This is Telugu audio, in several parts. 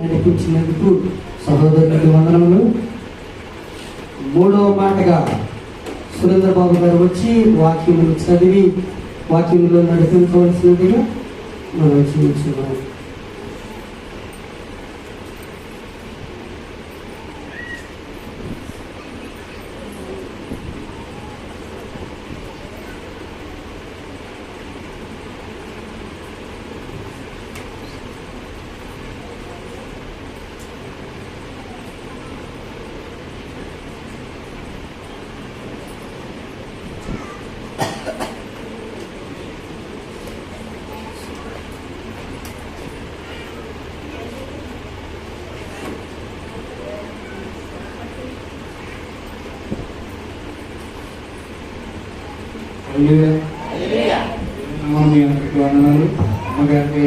నడిపించినందుకు సహోదరులకు వందనములు. మూడవ మాటగా సురేంద్ర బాబు గారు వచ్చి వాక్యములు చదివి వాక్యములో నడిపించవలసినదిగా మనం చూస్తున్నాం. వందనాలు. అమ్మగారికి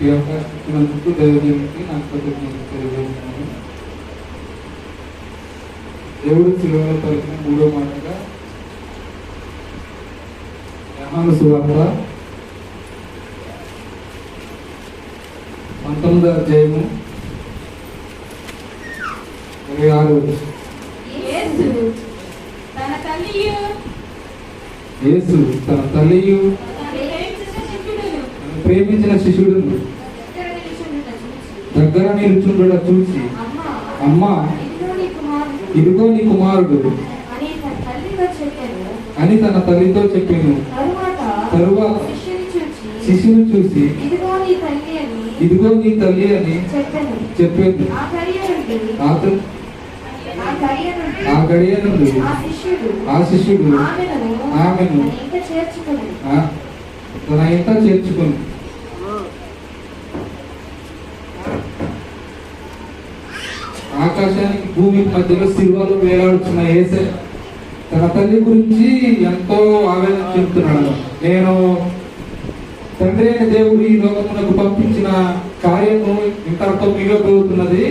ఈ అవకాశం ఇచ్చినందుకు దైవజనుడికి నాకు కృతజ్ఞతలు తెలియజేస్తున్నాను. దేవుడు శిలువలో పలికిన మూడో మాటగా యోహాను సువార్త 19వ అధ్యాయము 26. యేసు తన తల్లియు ప్రేమించిన శిష్యుడును దగ్గర నిలుచుండుట చూసి, అమ్మా ఇదిగో నీ కుమారుడు అని తన తల్లితో చెప్పాను. తరువాత శిష్యుని చూసి ఇదిగో నీ తల్లి అని చెప్పాను. ఆ గడియ నుండి ఆ శిష్యుడు ఆమెను తన ఇంట చేర్చుకుని ఆకాశానికి భూమికి మధ్యలో సిలువలో వేలాడుతున్న యేసే తన తల్లి గురించి ఎంతో ఆవేదన చెబుతున్నాడు. నేను తండ్రి అయిన దేవుడు ఈ లోకమునకు పంపించిన కార్యము ఇంతటితో మిగిలిపోతున్నది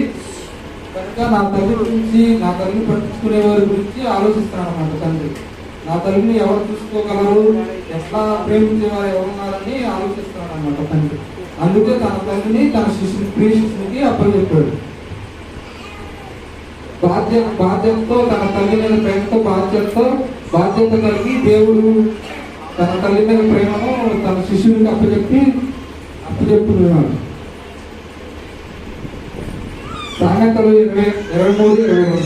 కనుక నా తల్లి గురించి, నా తల్లిని పట్టించుకునే వారి గురించి ఆలోచిస్తున్నాను అన్నమాట. తండ్రి నా తల్లిని ఎవరు చూసుకోగలరు, ఎట్లా ప్రేమించేవారు ఎవరున్నారని ఆలోచిస్తున్నాడు అన్నమాట తండ్రి. అందుకే తన తల్లిని తన ప్రియ శిష్యునికి అప్పచెప్పాడు. బాధ్యతతో తన తల్లి మీద ప్రేమతో బాధ్యత కలిగి దేవుడు తన తల్లి మీద ప్రేమను తన శిష్యునికి అప్పచెప్పుతున్నాడు. సామెతలు 23:22.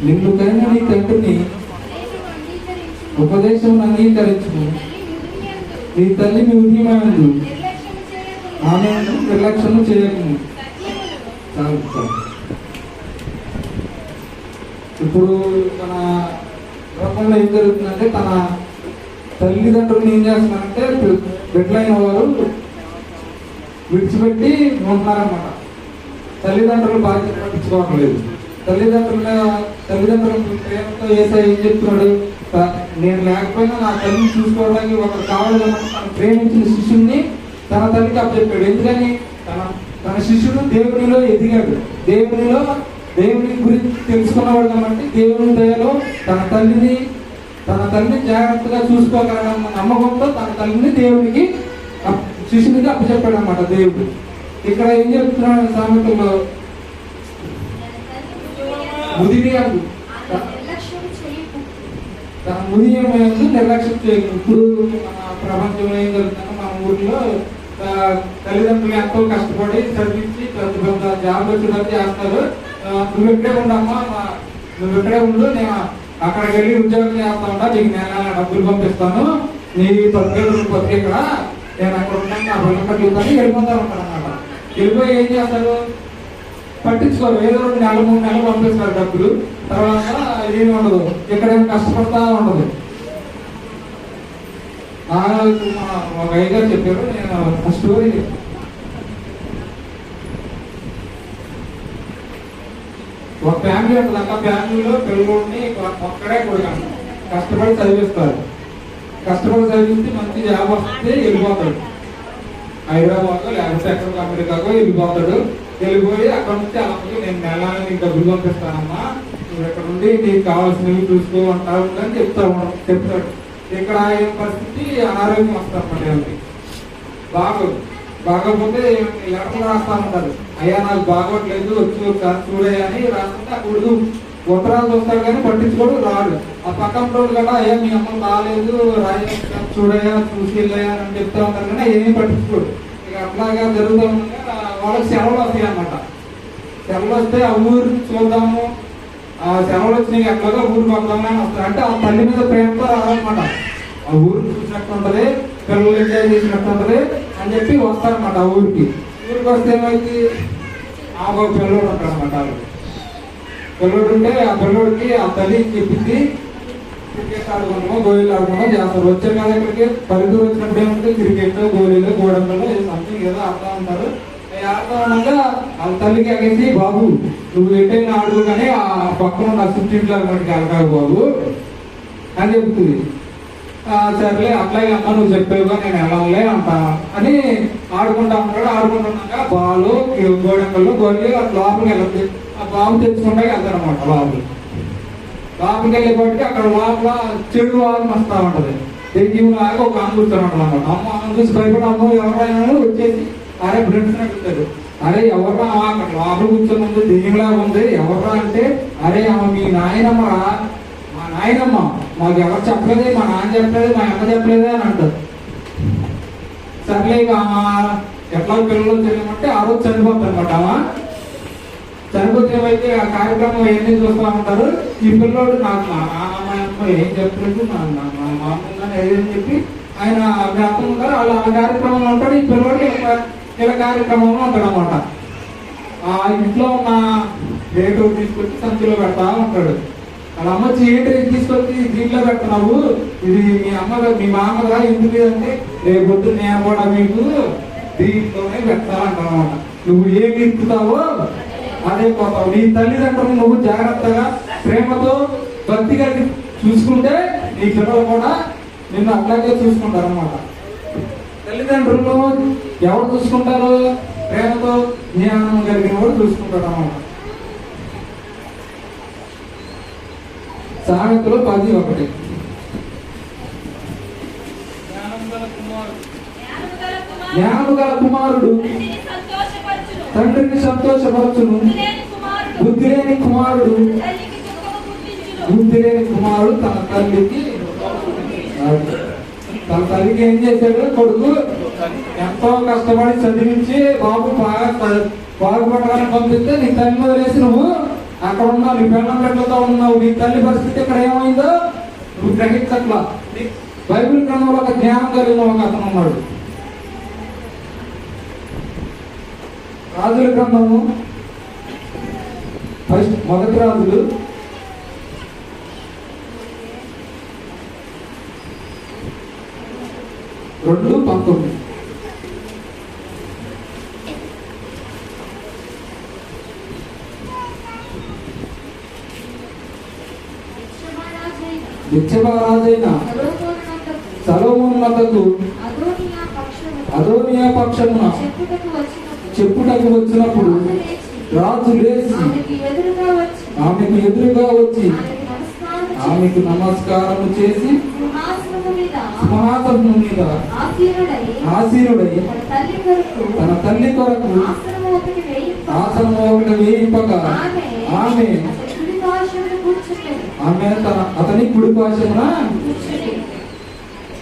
నిన్నుకైనా నీ తండ్రిని ఉపదేశం అంగీకరించుము, నీ తల్లి నీ ఉద్యమందు ఆమె నిర్లక్ష్యము చేయము. ఇప్పుడు మన లోకంలో ఏం జరుగుతుందంటే, తన తల్లిదండ్రులను ఏం చేస్తున్నారంటే బిడ్డలైన వారు విడిచిపెట్టి ఉంటున్నారన్నమాట. తల్లిదండ్రులు బాధ్యత పట్టించుకోవడం లేదు. తల్లిదండ్రుల ప్రేమతో యేసయ్య ఏం చెప్తున్నాడు, నేను లేకపోయినా నా తల్లిని చూసుకోవడానికి ఒకరు కావాలన్నమాట. తను ప్రేమించిన శిష్యుడిని తన తల్లికి అప్పచెప్పాడు. ఎందుకని తన శిష్యుడు దేవునిలో ఎదిగాడు, దేవుని గురించి తెలుసుకున్నవాడు కాబట్టి దేవుని దయలో తన తల్లిని జాగ్రత్తగా చూసుకోగలడన్న నమ్మకంతో తన తల్లిని దేవునికి శిష్యునికి అప్పచెప్పాడు అన్నమాట దేవుడు. ఇక్కడ ఏం చెప్తున్నాడు సామెతల్లో, ముదిరియాడు తన ముదియమందు నిర్లక్ష్యం చేయదు. ఇప్పుడు మన ప్రపంచంలో ఏం జరుగుతుందంటే, మన ఊర్లో తల్లిదండ్రులు ఎంతో కష్టపడి చదివించి పెద్ద పెద్ద జాబ్ వచ్చేటట్టు చేస్తారు. నువ్వు ఇక్కడే ఉండమ్మా, నువ్వు ఇక్కడే ఉండు, నేను అక్కడికి వెళ్ళి ఉద్యోగం చేస్తా ఉంటా, నీకు నేను డబ్బులు పంపిస్తాను, నీ పత్రికలు ఇక్కడ నేను అక్కడ ఉంటాను, నా పిల్లలు చూస్తాను వెళ్ళిపోతా ఉంటాను అన్నమాట. వెళ్ళిపోయి ఏం చేస్తారు, పట్టించుకోరు. ఏదో 2-3 నెలలు పంపిస్తారు డబ్బులు, తర్వాత ఏమి ఉండదు, ఇక్కడేమి కష్టపడతా ఉండదు. ఒక ఐదారు చెప్పారు, నేను స్టోరీ ఒక ఫ్యామిలీ ఉంటుంది. అక్క ఫ్యామిలీలో పెళ్ళిని ఒక్కడే కొడుకాను కష్టపడి చదివిస్తారు. కష్టపడి చదివిస్తే మంచి జాబ్ వస్తే వెళ్ళిపోతాడు, హైదరాబాద్లో లేకపోతే ఎక్కడికి అమెరికాకో వెళ్ళిపోతాడు. వెళ్ళిపోయి అక్కడ నుంచి అమ్మకి నేను నెలని నీకు డబ్బులు పంపిస్తానమ్మా, నువ్వు ఇక్కడ నుండి నీకు కావాల్సినవి చూసుకో అంటావు అని చెప్తాడు. ఇక్కడ ఆయన పరిస్థితి అనారోగ్యం వస్తారన్నమాట. బాగోపోతే లెటర్లు రాస్తా ఉంటారు, అయ్యా నాకు బాగోట్లేదు వచ్చి ఒకసారి చూడయ్యా అని రాస్తుంటే అప్పుడు ఉత్తరాలు చూస్తాడు కానీ పట్టించుకోడు, రాడు. ఆ పక్కన రోడ్డు కదా అయ్యా మీ అమ్మ రాలేదు చూడయ్యా చూసి వెళ్ళయ్యా అని చెప్తా ఉంటారు కానీ ఏమీ పట్టించుకోడు. ఇక అట్లాగా జరుగుతూ ఉండగా వాళ్ళకి సెలవులు వస్తాయి అన్నమాట. సెలవులు వస్తే ఆ ఊరు చూద్దాము, ఆ సెలవులు వచ్చినాయి ఎట్లాగా ఊరికి వద్దామని అని వస్తారు. అంటే ఆ తల్లి మీద ప్రేమతో రాదనమాట. ఆ ఊరికి చూసినట్టు ఉంటది, పిల్లలు ఎంజాయ్ చేసినట్టు ఉంటది అని చెప్పి వస్తారనమాట. ఆ ఊరికి వస్తే ఏమైంది, ఆ ఒక పిల్లడు ఉంటాడు అనమాట. పిల్లడు ఉంటే ఆ పిల్లడికి ఆ తల్లి చెప్పింది క్రికెట్ ఆడుకున్నామో గోళీలు ఆడుకున్నామో చేస్తారు. వచ్చారు కదా ఇక్కడికి పల్లెటూరు వచ్చినప్పుడు ఏమంటే క్రికెట్ గోళీలు గోడంలో సంథింగ్ ఏదో ఆడుతూ ఉంటారు. ఆడుతూ ఉండగా వాళ్ళ తల్లికి ఎగేసి బాబు నువ్వు ఎట్టైనా ఆడుకో కానీ ఆ పక్కన ఉన్న సుట్టింట్లో మనకి వెళ్ళకాదు బాబు అని చెప్తుంది. సర్లే అట్లాగే అమ్మ నువ్వు చెప్పేవుగా నేను వెళ్ళలే అంట అని ఆడుకుంటా ఉంటాడు. ఆడుకుంటున్నాక బాలు గోడంగల్లో గోళీ లోపలికి వెళ్ళదు. ఆ బాబు తెచ్చుకుంటా వెళ్తాడు అనమాట. లోపలికి వెళ్ళేపటికి అక్కడ లోపల చెడు వాసన వస్తూ ఉంటది. దెయ్యంలాగా ఒక అమ్మ కూర్చొని ఉంటాడు అనమాట. అమ్మ చూసి భయపడి అమ్మ ఎవరైనా వచ్చేసి అరే ఫ్రెండ్స్ అడుగుతాడు, అరే ఎవర్రా అక్కడ లోపల కూర్చొని ఉంది దెయ్యంలాగా ఉంది ఎవర్రా అంటే, అరే అమ్మ మీ నాయనమ్మరా, మా నాయనమ్మ మాకు ఎవరు చెప్పలేదు, మా నాన్న చెప్పలేదు, మా అమ్మ చెప్పలేదే అని అంటారు. సర్లే ఇక ఎట్లా పిల్లలు తెలియమంటే ఆ రోజు చనిపోతారు అనమాట. అమ్మ చనిపోతే ఏమైతే ఆ కార్యక్రమం అవన్నీ చూస్తూ ఉంటారు. ఈ పిల్లోడు నాకు మా నాన్నమ్మ అమ్మ ఏం చెప్పలేదు, మా మామూలుగానే ఏదని చెప్పి ఆయన జ్ఞాపకం ఉంటారు. వాళ్ళు ఆ కార్యక్రమంలో ఉంటాడు. ఈ పిల్లోడు ఇలా కార్యక్రమంలో ఉంటాడు అనమాట. ఆ ఇంట్లో ఉన్న రేటు తీసుకొచ్చి సంచిలో పెడతా ఉంటాడు. వాళ్ళ అమ్మ ఏంటి తీసుకొచ్చి దీంట్లో పెడుతున్నావు, ఇది మీ మీ మామగా ఎందుకు అంటే రేపొద్దు నేను కూడా మీకు దీంట్లోనే పెట్టాలంటానమాట. నువ్వు ఏమి ఇప్పుతావో అదే పోతావు. నీ తల్లిదండ్రులు నువ్వు జాగ్రత్తగా ప్రేమతో భక్తిగా చూసుకుంటే నీ పిల్లలు కూడా నిన్ను అట్లాగే చూసుకుంటారు అన్నమాట. తల్లిదండ్రులు ఎవరు చూసుకుంటారు? ప్రేమతో జ్ఞానం కలిగిన వాడు చూసుకుంటారు అన్నమాట. సామెతలు 10:1 జ్ఞానము గల కుమారుడు తండ్రిని సంతోషపరచును, బుద్ధి లేని కుమారుడు తన తల్లికి ఏం చేశాడు? కొడుకు ఎంతో కష్టపడి చదివించి బాబు బాగుపడాలని పంపిస్తే నీ తల్లి వదిలేసి నువ్వు అక్కడ ఉన్నావు, నీ పిల్లల పెట్టలతో ఉన్నావు. నీ తల్లి పరిస్థితి ఇక్కడ ఏమైందో నువ్వు గ్రహించట్లా. బైబిల్ గ్రంథంలో ఒక జ్ఞానం కలిగిన ఒక అతను ఉన్నాడు. రాజుల గ్రంథము 1 రాజులు 2:19. నిత్యరాజైన సొలొమోనునకు అదోనియా పక్షమున చెప్పుటకు వచ్చినప్పుడు రాజు లేచి ఆమెకు ఎదురుగా వచ్చి ఆమెకు నమస్కారం చేసి సింహాసనము మీద ఆసీనుడై తన తల్లి కొరకు ఆసనము ఒకటి వేయింపగా ఆమె అతని కుడి పాశమున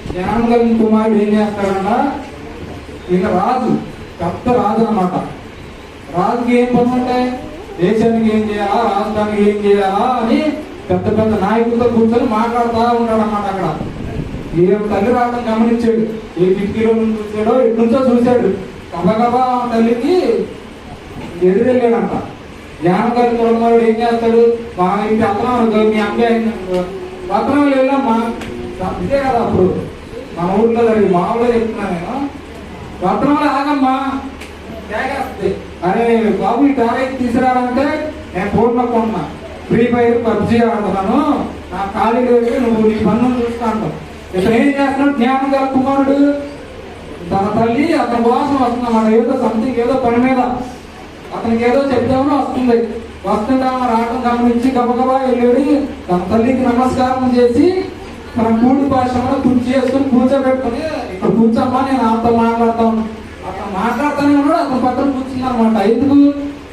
జ్ఞానం కలిగిన కుమారుడు ఏం చేస్తాడన్నా, ఇక రాజు పెద్ద రాజు అన్నమాట. రాజుకి ఏం పనులు ఉంటాయి? దేశానికి ఏం చేయాలా, రాష్ట్రానికి ఏం చేయాలా అని పెద్ద పెద్ద నాయకులతో కూర్చొని మాట్లాడుతూ ఉంటాడు అన్నమాట. అక్కడ ఏం తల్లి రావడం గమనించాడు. ఏ కిటికీలో నుంచి చూసాడో ఎట్నుంచో చూశాడు. గబగబా తల్లికి ఎదురెళ్ళాడంట. జ్ఞానం కలిగిన కుమారుడు ఏం చేస్తాడు? మా ఇంటి అతనం మీ అమ్మాయి పత్రం వెళ్ళమ్మా ఇదే కదా అప్పుడు మన ఊర్లో జరిగి మామూలుగా చెప్తున్నా నేను. పత్రంలో ఆగమ్మా తేగేస్తుంది. అరే బాబు ఈ టాలెంట్ తీసుకురావాలంటే నేను ఫోన్ నొక్కున్నా, ఫ్రీ ఫైర్ పబ్జీ ఆడుతున్నాను, నా ఖాళీ లేదు, నువ్వు నీ పన్నులు చూస్తాను. ఇక్కడ ఏం చేస్తున్నాడు? జ్ఞానం గల కుమారుడు తన తల్లి అతని కోసం వస్తున్నాడు. ఏదో సంథింగ్ ఏదో పని మీద అతనికి ఏదో చెప్తామని వస్తుంది. వస్తుంటే ఆమె రావడం గమనించి గబగబా వెళ్ళి తన తల్లికి నమస్కారం చేసి తన కూడి భాషలో కుర్చీ చేసుకుని కూర్చోబెట్టుకుని, ఇక్కడ కూర్చోమ్మా నేను ఆమెతో మాట్లాడతాను. అతను మాట్లాడుతూనే ఉన్నాడు, అతను పక్కన కూర్చుంది అనమాట. ఎందుకు?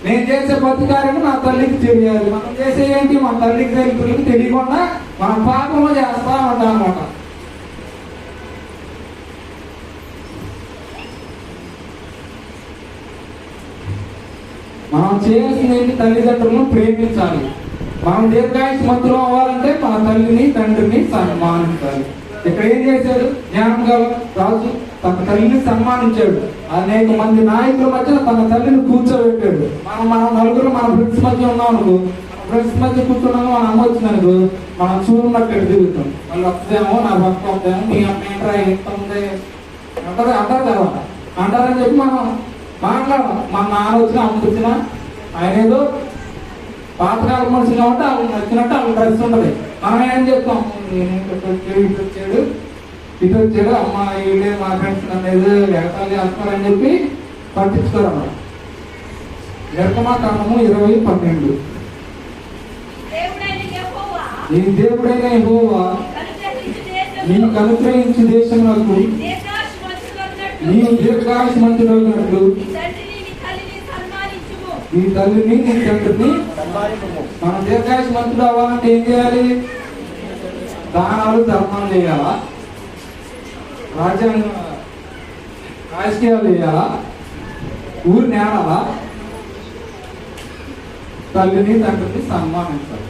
నేను చేసే ప్రతి కార్యము నా తల్లికి తెలియాలి. మనం చేసే ఏంటి మన తల్లికి తెలియకుండా మనం పాపంలో చేస్తా ఉంటాం అనమాట. మనం చేయాల్సింది ఏంటి? తల్లిదండ్రులను ప్రేమించాలి. మనం దీర్ఘాయుష్మంతులు అవ్వాలంటే మన తల్లిని తండ్రిని సన్మానించాలి. ఇక్కడ ఏం చేశాడు? జ్ఞానం గల రాజు తన తల్లిని సన్మానించాడు. అనేక మంది నాయకుల మధ్య తన తల్లిని కూర్చోబెట్టాడు. మనం నలుగురు మన ఫ్రెండ్స్ మధ్య ఉన్నాం అనుకో, ఫ్రెండ్స్ మధ్య కూర్చున్నాము, మన అమ్మ వచ్చిందనుకో, మనం చూడన్నట్టు తిరుగుతాం. వాళ్ళు వస్తేమో నా భక్త వస్తేమో మీ అమ్మ ఏంట్రా ఎంత ఉంది అంటారు కదా, అంటారని చెప్పి మనం మాట్లాడదాం. మన నాన్న వచ్చినా అమ్మకి వచ్చినా ఆయన ఏదో పాతకాల మనుషులు కాబట్టి వాళ్ళకి నచ్చినట్టు వాళ్ళ డ్రెస్ ఉంటుంది. మనం ఏం చేస్తాం? ఇటు వచ్చాడు అమ్మ వీళ్ళే మా ఫ్రెండ్స్ అనేది ఎగతాలు చేస్తున్నారని చెప్పి పట్టించుకోరు అన్నమాట. నిర్గమాకాండము 20:12. నీ దేవుడైన యెహోవా నీకు అనుగ్రహించు దేశమునకు నీవు దీర్ఘాయుష్మంతుడైనట్లు నీ తల్లిని నీ తండ్రిని. మనం దీర్ఘాయుష్మంతుడు అవ్వాలంటే ఏం చేయాలి? దానాలు ధర్మాలు చేయాలా? రాజకీయాలు చేయాలా? ఊరు నేడాలా? తల్లిని తండ్రిని సన్మానించాలి.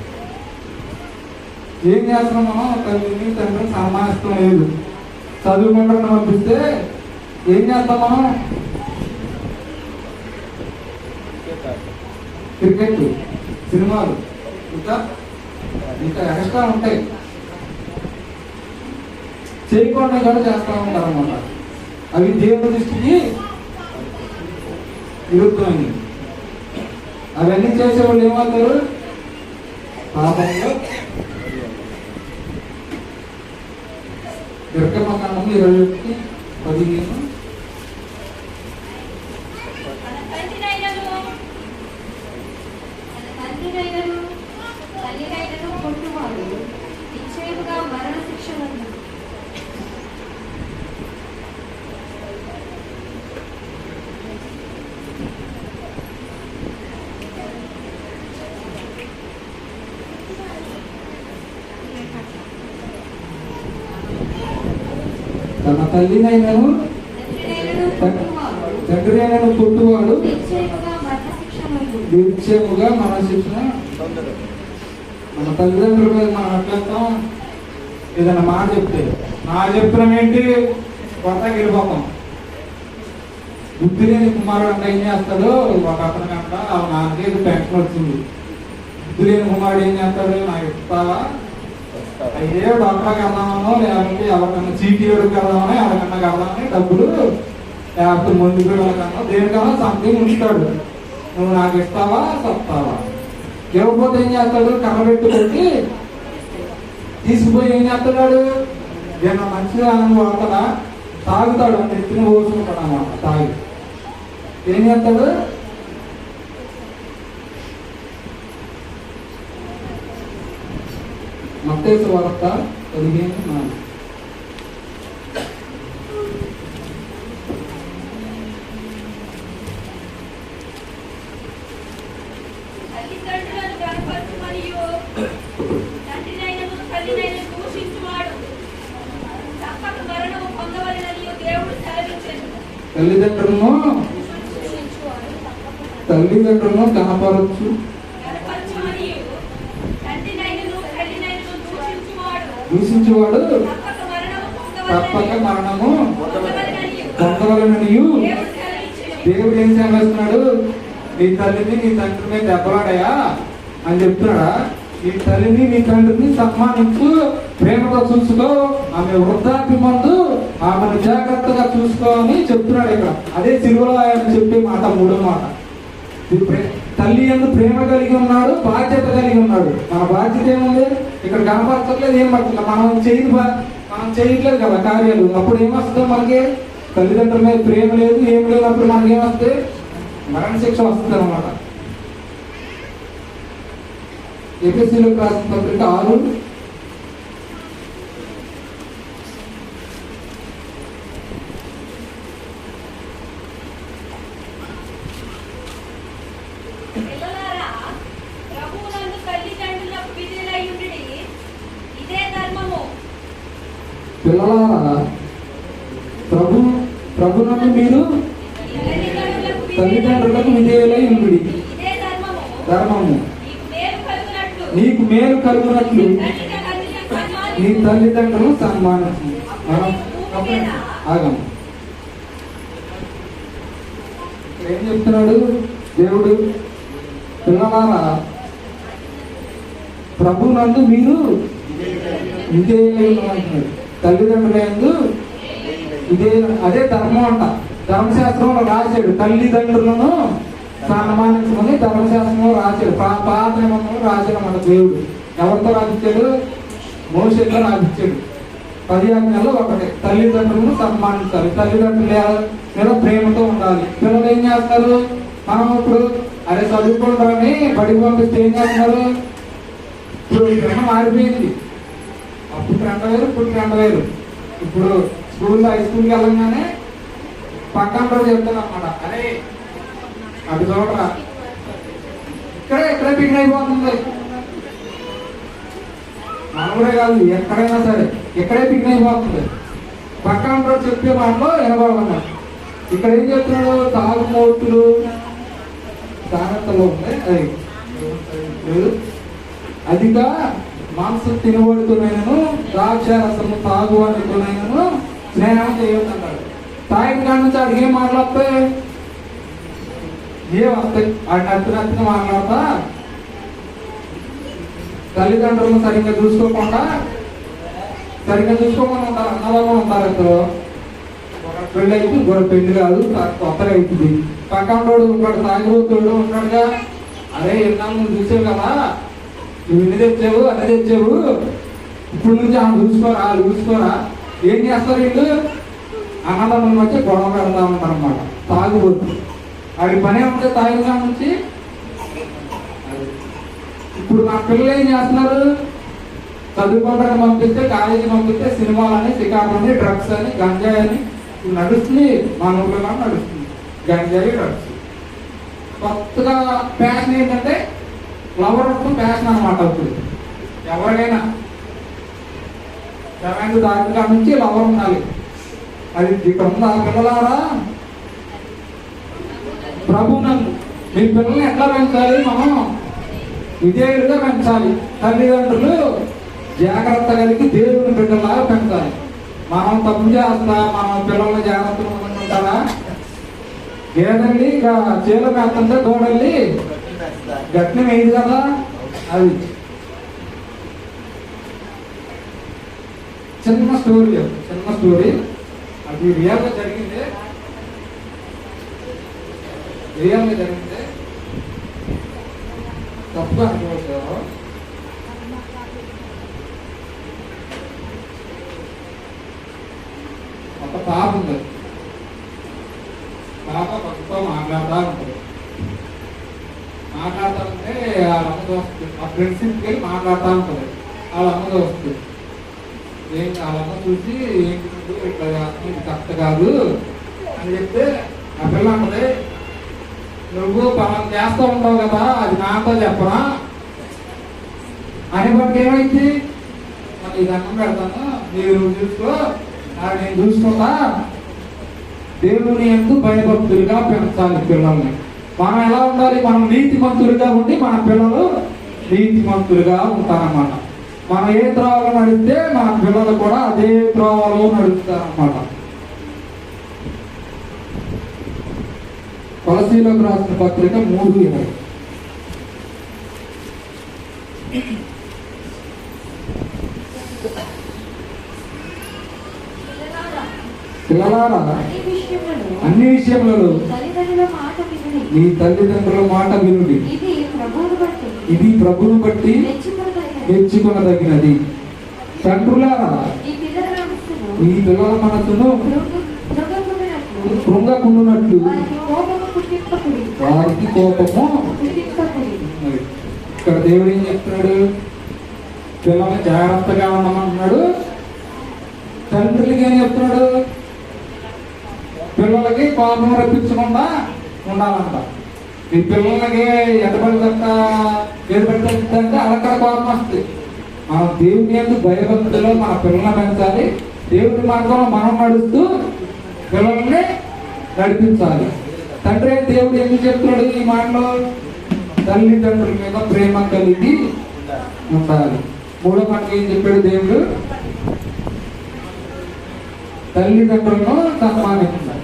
ఏం చేస్తున్నాం మనం? తల్లిని తండ్రిని సన్మానిస్తాం లేదు. చదువుకుంటారని పంపిస్తే ఏం చేస్తాం మనం? క్రికెట్, సినిమాలు, ఇంకా ఎక్స్ట్రా ఉంటాయి. చేయకుండా కూడా చేస్తూ ఉంటారు అన్నమాట. అవి దేవుడి దృష్టికి విరుద్ధమైనవి. అవన్నీ చేసేవాళ్ళు ఏమవుతారు? పాపంలో. నిర్గమాకాండము 21:15. తన తల్లినైనను తండ్రి అయినను కొట్టువాడు నిశ్చయముగా మన శిక్షణ. మన తల్లిదండ్రుల మీద మనం అట్లా ఏదైనా మాట చెప్తే చెప్తున్నాం ఏంటి? కొత్తగా వెళ్ళిపోతాం. బుద్ధి లేని కుమారుడు అంటే ఏం చేస్తాడు? ఒక అతనికి అంట నాకే పెన్షన్ వచ్చింది. బుద్ధి లేని కుమారుడు ఏం చేస్తాడు? నాకు ఇస్తావా? అయ్యే డాక్టర్కి వెళ్దామనో లేకపోతే ఎవరికన్నా చీటీ ఎవరికి వెళ్దామని ఎవరికన్నా వెళ్దామని డబ్బులు లేకపోతే ముందు కన్నా దేనికన్నా సంథింగ్ ఉంచుతాడు. నువ్వు నాకు ఇస్తావా చెప్తావా? ఇవ్వకపోతే ఏం చేస్తాడు? కర్ర పెట్టుకొట్టి తీసుకుపోయి ఏం చేస్తున్నాడు? ఏమన్నా మంచిగా వాడతాడా? తాగుతాడు. అంటే ఎత్తున పోసుకుంటాడు అన్నమాట. తాగి ఏం చేస్తాడు? మత్తయి వార్త 15:4. తల్లిదండ్రులను కనపరచు దూషించువాడు తప్పక మరణము పొందవలననియు దేవుడు ఏం చేస్తున్నాడు? నీ తల్లిని నీ తండ్రిని దెబ్బలాడయా అని చెప్తున్నాడా? నీ తల్లిని నీ తండ్రిని సన్మానించు, ప్రేమతో చూసుకో, ఆమె వృద్ధాప్య మందు ఆమెను జాగ్రత్తగా చూసుకో అని చెప్తున్నాడు ఇక్కడ. అదే సిలువలో ఆయన చెప్పే మాట, 3వ మాట. తల్లి యందు ప్రేమ కలిగి ఉన్నాడు, బాధ్యత కలిగి ఉన్నాడు. మన బాధ్యత ఏముంది? ఇక్కడ కనపరచట్లేదు, ఏం పడుతుంది? మనం చేయట్లేదు కదా కార్యాలు. అప్పుడు ఏమొస్తుంది మనకి? తల్లిదండ్రుల మీద ప్రేమ లేదు, ఏం లేదు. అప్పుడు మనకి ఏమొస్తుంది? మరణ శిక్ష వస్తుంది అనమాట. ఎఫెసీయులకు రాసిన పత్రిక 6 పిల్లలారా, ప్రభువునందు తల్లిదండ్రులకు విధేయులయుండుడి. ఇదే ధర్మము. పిల్లలారా, ప్రభునందు మీరు తల్లిదండ్రులకు విధేయులై ఉండుడి. ఇదే ధర్మము. ధర్మము. నీకు మేలు నీకు మేలు కలుగునట్లు కలుగునట్లు నీ తల్లిదండ్రులు సన్మానించు. మనం ఆగం. ఇక్కడ ఏం చెప్తున్నాడు దేవుడు? పిల్లలారా, ప్రభునందు మీరు విధేయులై ఉండండి. తల్లిదండ్రులందు ఇదే అదే ధర్మం అంట. ధర్మశాస్త్రంలో రాశాడు తల్లిదండ్రులను సన్మానించమని. ధర్మశాస్త్రంలో రాశాడు, పాత నిబంధనలు రాశాడు మన దేవుడు. ఎవరితో రాపించాడు? మోషేతో రాపించాడు. 10 ఆజ్ఞల్లో ఒకటే, తల్లిదండ్రులను సన్మానించాలి, తల్లిదండ్రుల మీద ప్రేమతో ఉండాలి. పిల్లలు ఏం చేస్తారు? మనం ఇప్పుడు అరే చదువుకుంటారని బడికి పంపిస్తే ఏం చేస్తున్నారు? ఇప్పుడు ప్రేమ మారిపోయింది. అప్పుడు ఫ్రెండ్ వేరు, ఇప్పుడు ఫ్రెండ్ వేరు. ఇప్పుడు స్కూల్లో హై స్కూల్కి వెళ్ళగానే పక్కన రోజు చెప్తాను అనమాట, అరే అది చూడరా, ఇక్కడే పిక్ అయిపోతుంది. మనవడే కాదు, ఎక్కడైనా సరే ఇక్కడే పిక్ అయిపోతుంది. పక్కన రోజు చెప్పే మాటలో వినబడమన్నమాట. ఇక్కడ ఏం చెప్తున్నాడు? తాగుమోతులు జాగ్రత్తలో ఉంది. అది అదిగా మాంసం తినబడుతున్నాను, ద్రాక్ష రసము తాగువాడుతున్నాను, స్నేహం చేయొద్దన్నాడు. తాగిన కాడి నుంచి ఆడికి ఏం మాట్లాడతాయి? ఏం వస్తాయి? ఆడి నచ్చినట్టుగా మాట్లాడతా, తల్లిదండ్రులను సరిగ్గా చూసుకోకుండా ఉంటారు, అన్నదమ్ములు ఉంటారు. ఇద్దరు పెళ్ళి అయితే ఇంకోటి పెళ్లి కాదు, కొత్తగా అవుతుంది. పక్కన ఉంటాడు, తాగిపోతుడు ఉంటాడుగా, అరే ఎన్నాళ్ళు నువ్వు చూసావు కదా, నువ్వు ఇన్ని తెచ్చావు అన్ని తెచ్చావు, ఇప్పుడు నుంచి ఆమె చూసుకోరా, వాళ్ళు చూసుకోరా. ఏం చేస్తారు వీళ్ళు? అన్నదమ్ముల మధ్య గొడవ పెడతా ఉంటారు అన్నమాట. తాగుబోతు వాడి పని ఉంటే తాగిన నుంచి. ఇప్పుడు నా పిల్లలు ఏం చేస్తున్నారు? చదువుకోవడానికి పంపిస్తే, కాలేజీ పంపిస్తే సినిమాలని, షికారులని, డ్రగ్స్ అని, గంజాయి అని నడుస్తుంది. మన ఊళ్ళో నడుస్తుంది గంజాయి, డ్రగ్స్. కొత్తగా ఫ్యాషన్ ఏంటంటే ఫ్లవర్ ఫ్యాషన్ అనమాట. ఇప్పుడు ఎవరికైనా 7 దాకా నుంచి లవర్ ఉండాలి. అది ఇక్కడ ఉందా? పిల్లలారా, ప్రభువునందు మీ పిల్లల్ని ఎట్లా పెంచాలి? మనం విధేయులుగా పెంచాలి. తల్లిదండ్రులు జాగ్రత్త కలిగి దేవుని బిడ్డలాగా పెంచాలి. మనం తప్పు చేస్తా మనం పిల్లల్ని జాగ్రత్తగా ఉంటారా? ఏదండి ఇక చీల మేస్తుంటే తోడల్లి గట్టిన వేయదు కదా. అది చిన్న స్టోరీ అది రియల్గా జరిగింది. తప్పుగా అనుకోవచ్చు. ఒక పాప ఉంది. పాప పక్కతో మాట్లాడుతూ ఉంటుంది. మాట్లాడుతుంటే వాళ్ళ అమ్మతో వస్తుంది. ఆ ఫ్రెండ్షిప్కి వెళ్ళి మాట్లాడుతూ ఉంటుంది. వాళ్ళ అమ్మతో వస్తుంది. ఏంటి వాళ్ళ అమ్మ చూసి ఏంటి ఇట్లా ఇది కరెక్ట్ కాదు అని చెప్తే ఆ పిల్ల అంటది, నువ్వు పలానా చేస్తూ ఉంటావు కదా, అది నాతో చెప్పరా అని. బట్టి ఏమైంది? మరి ఇది అన్నం పెడతాను, మీరు చూసుకో, నేను చూసుకుంటా. దేవుని యందు భయభక్తులుగా పెంచాలి పిల్లల్ని. మనం ఎలా ఉండాలి? మనం నీతిమంతులుగా ఉండి మన పిల్లలు నీతిమంతులుగా ఉంటారన్నమాట. మనం ఏ త్రోవలో నడిస్తే మన పిల్లలు కూడా అదే త్రోవలో నడుస్తారన్నమాట. కొలసీలకు రాసిన పత్రిక 3:20. పిల్లలారా, అన్ని విషయములలో నీ తల్లిదండ్రుల మాట వినుడి. ఇది ప్రభువును బట్టి మెచ్చుకొనదగినది. తండ్రులారా, ఈ పిల్లల మనసును కృంగకుండునట్లు వారికి కోపము. మరి ఇక్కడ దేవుడు ఏం చెప్తున్నాడు? పిల్లల్ని జాగ్రత్తగా ఉండమంటున్నాడు. తండ్రులకి ఏం చెప్తున్నాడు? పిల్లలకి కోపం రప్పించకుండా ఉండాలంట. మీ పిల్లలకి ఎడబడిదంట ఏడుపెట్టిందంటే అలక్కడ కోపం వస్తుంది. మనం దేవుని యొక్క భయభక్తులు మన పిల్లల్ని పెంచాలి. దేవుడి మార్గంలో మనం నడుస్తూ పిల్లల్ని నడిపించాలి. తండ్రి దేవుడు ఎందుకు చెప్తున్నాడు ఈ మాటలో? తల్లిదండ్రుల మీద ప్రేమ కలిగి ఉండాలి. మూడో మాటకి ఏం చెప్పాడు దేవుడు? తల్లిదండ్రులను సన్మానించాలి.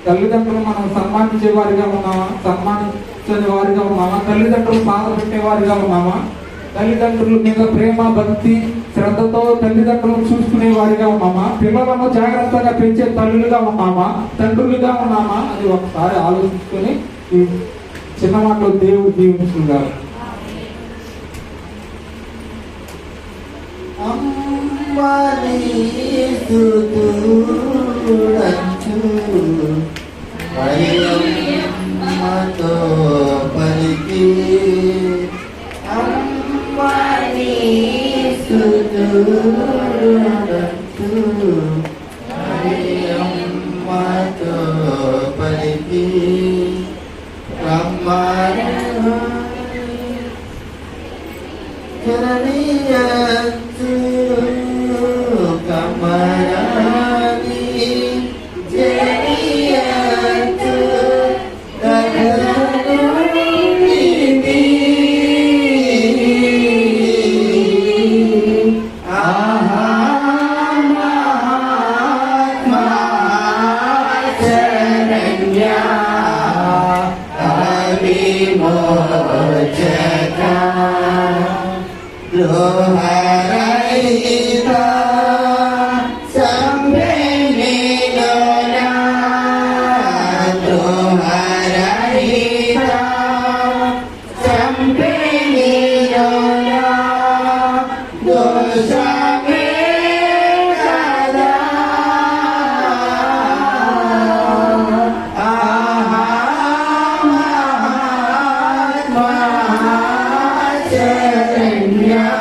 తల్లిదండ్రులు మనం సన్మానించే వారిగా ఉన్నామా? సన్మానించని వారిగా ఉన్నామా? తల్లిదండ్రులు బాధ పెట్టే వారిగా ఉన్నామా? తల్లిదండ్రుల మీద ప్రేమ భక్తి శ్రద్ధతో తల్లిదండ్రులను చూసుకునే వారిగా ఉన్నామా? పిల్లలను జాగ్రత్తగా పెంచే తల్లులుగా ఉన్నామా? తండ్రులుగా ఉన్నామా? అది ఒకసారి ఆలోచించుకొని ఈ చిన్న మాటలో దేవుడు దీవించుకుంటారు. Yeah.